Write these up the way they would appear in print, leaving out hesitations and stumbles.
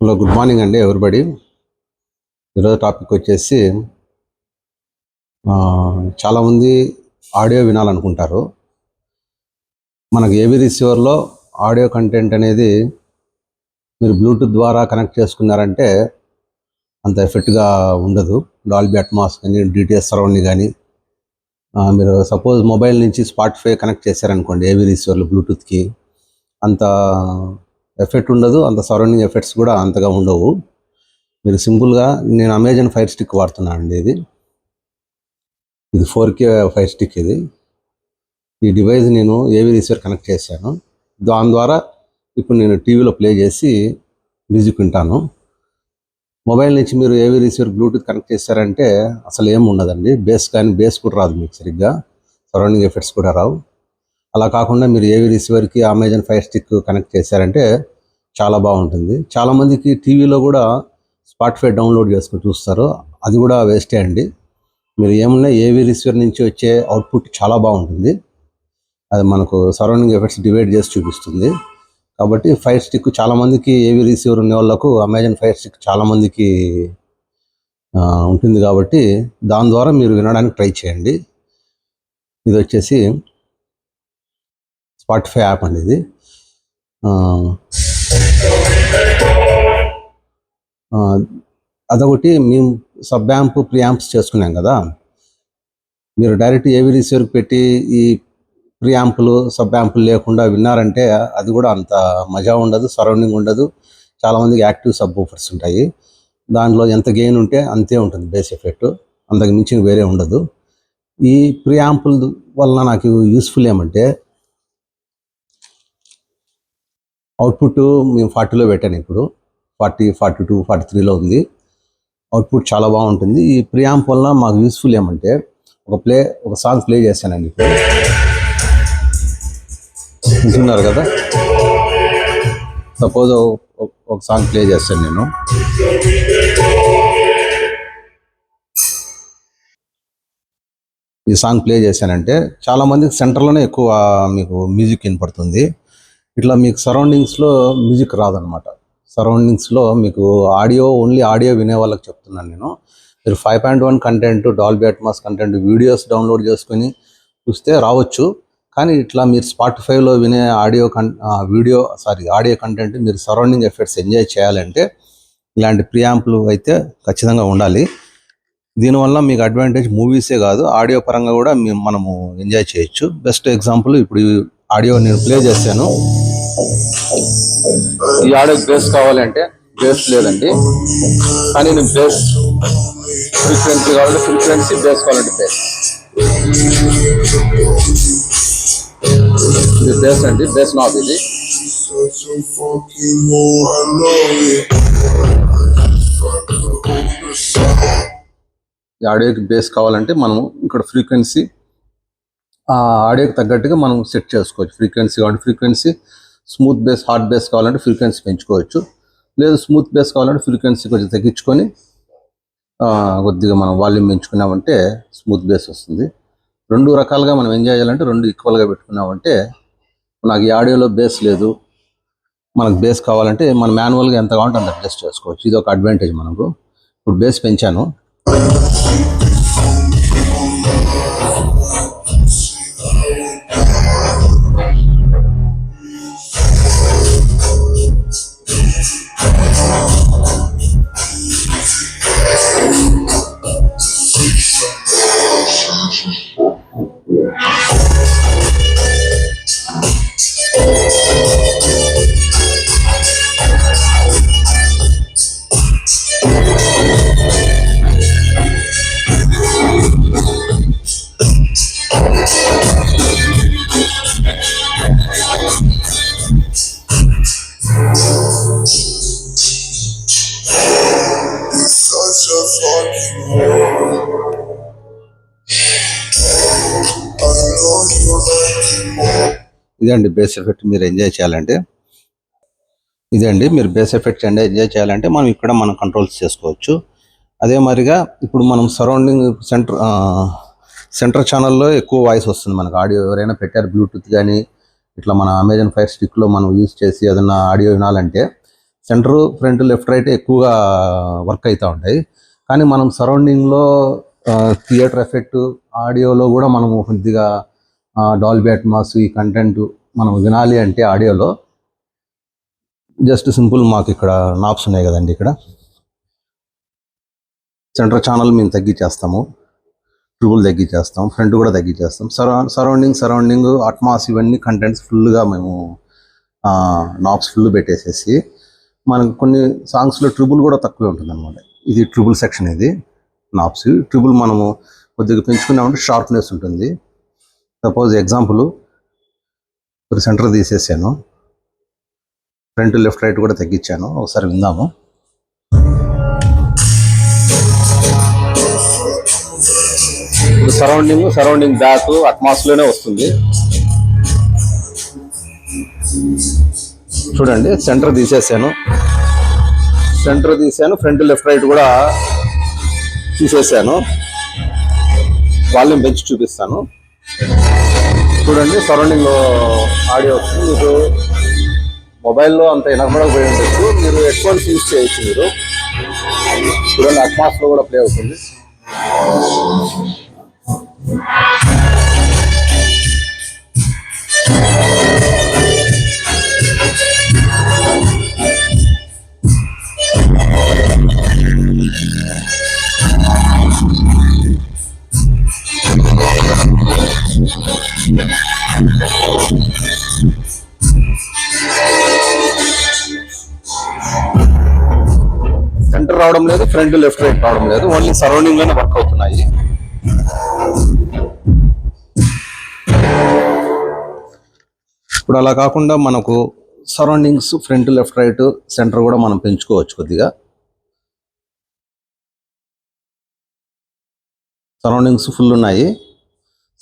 Hello, good morning అండి everybody. ఈరోజు topic వచ్చేసి చాలామంది ఆడియో వినాలనుకుంటారు. మనకు ఏవి రిసీవర్లో ఆడియో కంటెంట్ అనేది మీరు బ్లూటూత్ ద్వారా కనెక్ట్ చేసుకున్నారంటే అంత ఎఫెక్ట్గా ఉండదు. డాల్బీ అట్మాస్ కానీ డిటిఎస్ సరౌండ్ కానీ మీరు సపోజ్ మొబైల్ నుంచి స్పాటిఫై కనెక్ట్ చేశారనుకోండి ఏవి రిసీవర్లు బ్లూటూత్కి, అంత ఎఫెక్ట్ ఉండదు. అంత సరౌండింగ్ ఎఫెక్ట్స్ కూడా అంతగా ఉండవు. మీరు సింపుల్గా నేను అమెజాన్ ఫైర్ స్టిక్ వాడుతున్నాను అండి. ఇది 4K ఫైర్ స్టిక్. ఈ డివైస్ నేను ఏవి రిసీవర్ కనెక్ట్ చేశాను. దాని ద్వారా ఇప్పుడు నేను టీవీలో ప్లే చేసి మ్యూజిక్ వింటాను. మొబైల్ నుంచి మీరు ఏవి రిసీవర్ బ్లూటూత్ కనెక్ట్ చేశారంటే అసలు ఏం ఉండదండి. బేస్ కూడా రాదు మీకు సరిగ్గా, సరౌండింగ్ ఎఫెక్ట్స్ కూడా రావు. అలా కాకుండా మీరు ఏవి రిసీవర్కి అమెజాన్ ఫైర్ స్టిక్ కనెక్ట్ చేశారంటే చాలా బాగుంటుంది. చాలామందికి టీవీలో కూడా స్పాటిఫై డౌన్లోడ్ చేసుకుని చూస్తారు, అది కూడా వేస్టే అండి. మీరు ఏమున్నా ఏవి రిసీవర్ నుంచి వచ్చే అవుట్పుట్ చాలా బాగుంటుంది. అది మనకు సరౌండింగ్ ఎఫెక్ట్స్ డివైడ్ చేసి చూపిస్తుంది. కాబట్టి ఫైర్ స్టిక్ చాలామందికి, ఏవి రిసీవర్ ఉన్న వాళ్ళకు అమెజాన్ ఫైర్ స్టిక్ చాలామందికి ఉంటుంది. కాబట్టి దాని ద్వారా మీరు వినడానికి ట్రై చేయండి. ఇది వచ్చేసి స్పాటిఫై యాప్ అండి. ఇది అదొకటి. మేము సబ్ యాంప్ ప్రీ యాంప్స్ చేసుకున్నాం కదా, మీరు డైరెక్ట్ ఏవి రిసీవర్కి పెట్టి ఈ ప్రీ యాంపులు సబ్ యాంపులు లేకుండా విన్నారంటే అది కూడా అంత మజా ఉండదు, సరౌండింగ్ ఉండదు. చాలామందికి యాక్టివ్ సబ్ ఊఫర్స్ ఉంటాయి, దాంట్లో ఎంత గెయిన్ ఉంటే అంతే ఉంటుంది బేస్ ఎఫెక్ట్, అంతకు మించి వేరే ఉండదు. ఈ ప్రీ యాంపుల్ వలన నాకు యూస్ఫుల్ ఏమంటే, అవుట్పుట్ మేము 40లో పెట్టాను, ఇప్పుడు 40, 42, 43లో ఉంది. అవుట్పుట్ చాలా బాగుంటుంది. ఈ ప్రీ యాంప్ వలన మాకు యూస్ఫుల్ ఏమంటే, ఒక సాంగ్ ప్లే చేశానండి. ఇప్పుడు వింటున్నారు కదా, సపోజ్ ఒక సాంగ్ ప్లే చేస్తాను నేను. ఈ సాంగ్ ప్లే చేశానంటే చాలామందికి సెంటర్లోనే ఎక్కువ మీకు మ్యూజిక్ వినపడుతుంది. ఇట్లా మీకు సరౌండింగ్స్లో మ్యూజిక్ రాదనమాట. సరౌండింగ్స్లో మీకు ఓన్లీ ఆడియో వినే వాళ్ళకి చెప్తున్నాను నేను. మీరు 5.1 content, Dolby Atmos content videos download చేసుకుని చూస్తే రావచ్చు. కానీ ఇట్లా మీరు స్పాటిఫైలో వినే ఆడియో కంటెంట్ మీరు సరౌండింగ్ ఎఫెక్ట్స్ ఎంజాయ్ చేయాలంటే ఇలాంటి ప్రియాంపులు అయితే ఖచ్చితంగా ఉండాలి. దీనివల్ల మీకు అడ్వాంటేజ్ మూవీసే కాదు, ఆడియో పరంగా కూడా మనము ఎంజాయ్ చేయొచ్చు. బెస్ట్ ఎగ్జాంపుల్, ఇప్పుడు ఆడియో నేను ప్లే చేశాను. ఈ ఆడియో బేస్ కావాలంటే బేస్ లేదండి, కానీ నేను బేస్ ఫ్రీక్వెన్సీ కావాలంటే ఫ్రీక్వెన్సీ, బేస్ కావాలంటే బేస్. ఇది బేస్ అండి, బేస్ నాబ్ ఇది. ఈ ఆడియోకి బేస్ కావాలంటే మనము ఇక్కడ ఫ్రీక్వెన్సీ ఆ ఆడియోకి తగ్గట్టుగా మనం సెట్ చేసుకోవచ్చు. ఫ్రీక్వెన్సీ కావాలంటే frequency, smooth base, hard base కావాలంటే ఫ్రీక్వెన్సీ పెంచుకోవచ్చు. లేదు స్మూత్ బేస్ కావాలంటే ఫ్రీక్వెన్సీ కొంచెం తగ్గించుకొని కొద్దిగా మనం వాల్యూమ్ పెంచుకున్నామంటే స్మూత్ బేస్ వస్తుంది. రెండు రకాలుగా మనం ఎంజాయ్ చేయాలంటే రెండు ఈక్వల్గా పెట్టుకున్నామంటే, నాకు ఈ ఆడియోలో బేస్ లేదు, మనకు బేస్ కావాలంటే మనం మాన్యువల్గా ఎంత కావాలంటే అంత అడ్జస్ట్ చేసుకోవచ్చు. ఇది ఒక అడ్వాంటేజ్ మనకు. ఇప్పుడు బేస్ పెంచాను. ఇదండి బేస్ ఎఫెక్ట్. మీరు ఎంజాయ్ చేయాలంటే ఇదండి, మీరు బేస్ ఎఫెక్ట్ ఎంజాయ్ చేయాలంటే మనం కంట్రోల్స్ చేసుకోవచ్చు. అదే మాదిరిగా ఇప్పుడు మనం సరౌండింగ్ సెంటర్ ఛానల్లో ఎక్కువ వాయిస్ వస్తుంది మనకు. ఆడియో ఎవరైనా పెట్టారు బ్లూటూత్ కానీ ఇట్లా మన అమెజాన్ ఫైర్ స్టిక్లో మనం యూజ్ చేసి ఏదైనా ఆడియో వినాలంటే సెంటర్, ఫ్రంట్, లెఫ్ట్, రైట్ ఎక్కువగా వర్క్ అవుతూ ఉంటాయి. కానీ మనం సరౌండింగ్లో థియేటర్ ఎఫెక్ట్, ఆడియోలో కూడా మనము కొద్దిగా డాల్బీ అట్మాస్ ఈ కంటెంట్ మనం వినాలి అంటే ఆడియోలో జస్ట్ సింపుల్ మాకు ఇక్కడ నాబ్స్ ఉన్నాయి కదండి. ఇక్కడ సెంటర్ ఛానల్ మేము తగ్గించేస్తాము, ట్రిబుల్ తగ్గించేస్తాం, ఫ్రంట్ కూడా తగ్గించేస్తాం. సరౌండింగ్ అట్మాస్ ఇవన్నీ కంటెంట్స్ ఫుల్గా మేము నాబ్స్ ఫుల్ పెట్టేసేసి, మనకు కొన్ని సాంగ్స్లో ట్రిబుల్ కూడా తక్కువే ఉంటుంది అనమాట. ఇది ట్రిబుల్ సెక్షన్, ఇది నాబ్స్. ట్రిబుల్ మనము కొద్దిగా పెంచుకున్నామంటే షార్ప్నెస్ ఉంటుంది. సపోజ్ ఎగ్జాంపుల్, ఒక సెంటర్ తీసేసాను, ఫ్రంట్, లెఫ్ట్, రైట్ కూడా తగ్గించాను. ఒకసారి విందాము. ఇప్పుడు సరౌండింగ్ బ్యాక్ అట్మాస్లోనే వస్తుంది. చూడండి, సెంటర్ తీసాను, ఫ్రంట్, లెఫ్ట్, రైట్ కూడా తీసేసాను. వాల్యూమ్ పెంచి చూపిస్తాను. చూడండి, సరౌండింగ్లో ఆడియో వస్తుంది. మీకు మొబైల్లో అంత వినపడకపోయి ఉండొచ్చు, మీరు హెడ్ఫోన్స్ యూజ్ చేయొచ్చు. మీరు చూడండి, అట్మాస్లో కూడా ప్లే అవుతుంది. సెంటర్ రావడం లేదు, ఫ్రంట్, లెఫ్ట్, రైట్ రావడం లేదు, ఓన్లీ సరౌండింగ్ లోనే వర్క్ అవుతున్నాయి. ఇప్పుడు అలా కాకుండా మనకు surroundings, front, left, right, centre కూడా మనం పెంచుకోవచ్చు కొద్దిగా. సరౌండింగ్స్ ఫుల్ ఉన్నాయి.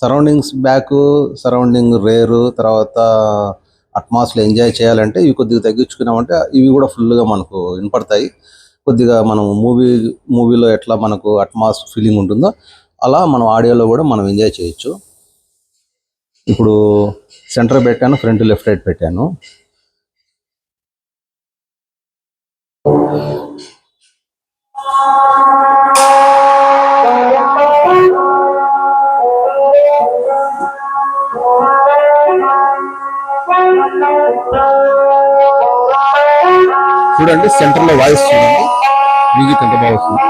సరౌండింగ్స్ బ్యాక్, సరౌండింగ్ రేరు, తర్వాత అట్మాస్లో ఎంజాయ్ చేయాలంటే ఇవి కొద్దిగా తగ్గించుకున్నామంటే ఇవి కూడా ఫుల్గా మనకు వినపడతాయి. కొద్దిగా మనం మూవీలో ఎట్లా మనకు అట్మాస్ ఫీలింగ్ ఉంటుందో అలా మనం ఆడియోలో కూడా మనం ఎంజాయ్ చేయొచ్చు. ఇప్పుడు సెంటర్ పెట్టాను, ఫ్రంట్, లెఫ్ట్, రైట్ పెట్టాను. చూడండి, సెంటర్లో వాయిస్ చూడండి, మ్యూజిక్ ఎంత బాగా వస్తుంది.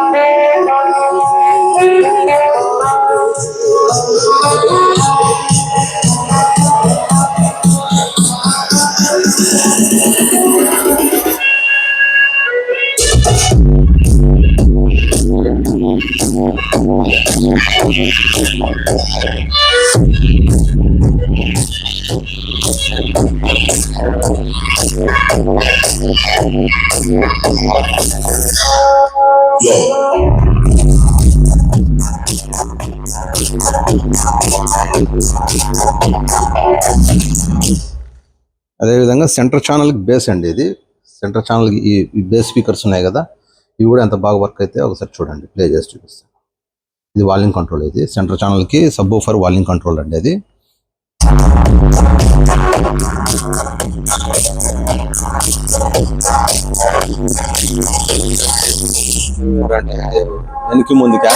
అదేవిధంగా సెంటర్ ఛానల్కి బేస్ అండి ఇది. సెంటర్ ఛానల్కి ఈ బేస్ స్పీకర్స్ ఉన్నాయి కదా, ఇవి కూడా ఎంత బాగా వర్క్ అయితే ఒకసారి చూడండి, ప్లే చేసి చూపిస్తాను. ఇది వాల్యూమ్ కంట్రోల్, ఇది సెంటర్ ఛానల్కి సబ్ ఊఫర్ వాల్యూమ్ కంట్రోల్ అండి. అది వెనక్కి ముందుకి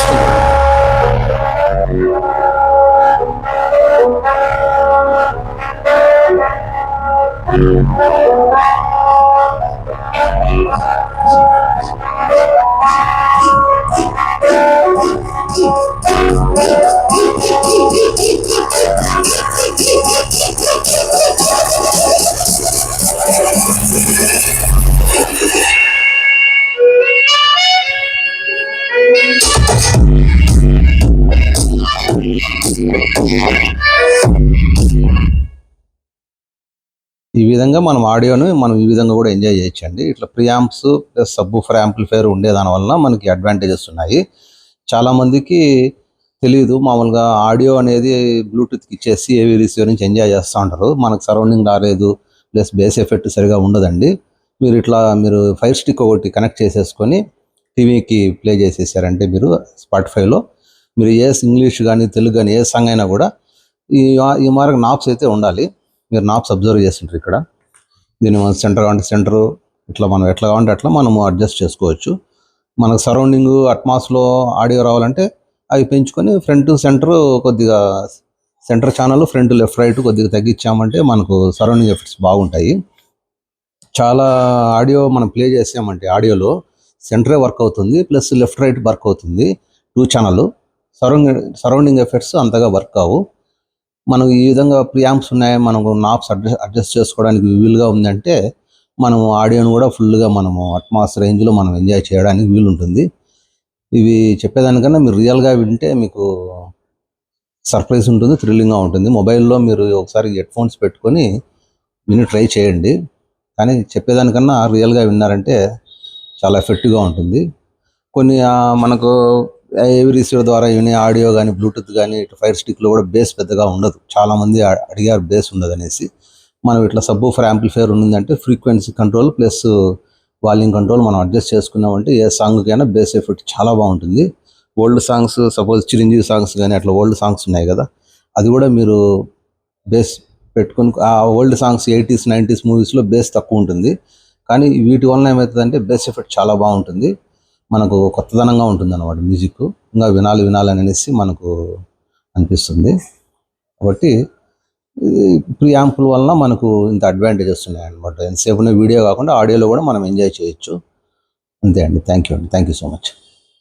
ఈ విధంగా మనం ఆడియోను మనం ఈ విధంగా కూడా ఎంజాయ్ చేయొచ్చండి. ఇట్లా ప్రియాంప్స్ ప్లస్ సబ్బూఫర్ యాంప్లిఫైర్ ఉండేదాని వలన మనకి అడ్వాంటేజెస్ ఉన్నాయి. చాలామందికి తెలియదు, మామూలుగా ఆడియో అనేది బ్లూటూత్కి ఇచ్చేసి ఏవి రిసీవర్ నుంచి ఎంజాయ్ చేస్తూ ఉంటారు. మనకు సరౌండింగ్ రాలేదు, ప్లస్ బేస్ ఎఫెక్ట్ సరిగా ఉండదండి. మీరు ఫైర్ స్టిక్ ఒకటి కనెక్ట్ చేసేసుకొని టీవీకి ప్లే చేసేసారంటే మీరు స్పాటిఫైలో మీరు ఇంగ్లీష్ కానీ తెలుగు కానీ ఏ సాంగ్ అయినా కూడా ఈ మార్గం నాబ్స్ అయితే ఉండాలి. మీరు నాబ్స్ అబ్జర్వ్ చేస్తుంటారు ఇక్కడ. దీని సెంటర్ అంటే సెంటరు, ఇట్లా మనం ఎట్లా కావాలంటే అట్లా మనము అడ్జస్ట్ చేసుకోవచ్చు. మనకు సరౌండింగ్ అట్మాస్లో ఆడియో రావాలంటే అవి పెంచుకొని ఫ్రంట్ సెంటర్ కొద్దిగా centre channel front left right కొద్దిగా తగ్గించామంటే మనకు సరౌండింగ్ ఎఫెక్ట్స్ బాగుంటాయి. చాలా ఆడియో మనం ప్లే చేసామంటే ఆడియోలో సెంటరే వర్క్ అవుతుంది, ప్లస్ లెఫ్ట్ రైట్ వర్క్ అవుతుంది 2 ఛానల్. సరౌండింగ్ ఎఫెక్ట్స్ అంతగా వర్క్ కావు. మనం ఈ విధంగా ప్రియాంప్స్ ఉన్నాయి, మనకు నాబ్స్ అడ్జస్ట్ చేసుకోవడానికి వీలుగా ఉందంటే మనం ఆడియోను కూడా ఫుల్గా మనము అట్మాస్ రేంజ్లో మనం ఎంజాయ్ చేయడానికి వీలుంటుంది. ఇవి చెప్పేదానికన్నా మీరు రియల్గా వింటే మీకు సర్ప్రైజ్ ఉంటుంది, థ్రిల్లింగ్గా ఉంటుంది. మొబైల్లో మీరు ఒకసారి హెడ్ఫోన్స్ పెట్టుకొని విని ట్రై చేయండి. కానీ చెప్పేదానికన్నా రియల్గా విన్నారంటే చాలా ఎఫెక్టివ్గా ఉంటుంది. కొన్ని మనకు ఏవి రిసీవర్ ద్వారా వినే ఆడియో కానీ బ్లూటూత్ కానీ ఇటు ఫైర్ స్టిక్లో కూడా బేస్ పెద్దగా ఉండదు. చాలామంది అడిగారు బేస్ ఉండదు అనేసి. మనం ఇట్లా సబ్బూఫర్ యాంప్లిఫైర్ ఉందంటే frequency control plus volume control మనం అడ్జస్ట్ చేసుకున్నామంటే ఏ సాంగ్కైనా బేస్ ఎఫెక్ట్ చాలా బాగుంటుంది. Old songs suppose Chiranjeevi songs కానీ అట్లా ఓల్డ్ సాంగ్స్ ఉన్నాయి కదా, అది కూడా మీరు బేస్ పెట్టుకొని ఆ ఓల్డ్ సాంగ్స్ 80s 90s మూవీస్లో బేస్ తక్కువ ఉంటుంది. కానీ వీటి వలన ఏమవుతుందంటే బేస్ ఎఫెక్ట్ చాలా బాగుంటుంది, మనకు కొత్తదనంగా ఉంటుంది అన్నమాట. మ్యూజిక్ ఇంకా వినాలి అనేసి మనకు అనిపిస్తుంది. కాబట్టి ప్రీ యాంపుల వలన మనకు ఇంత అడ్వాంటేజెస్ ఉన్నాయి అనమాట. ఎంతసేపు వీడియో కాకుండా ఆడియోలో కూడా మనం ఎంజాయ్ చేయొచ్చు. అంతే అండి. Thank you so much.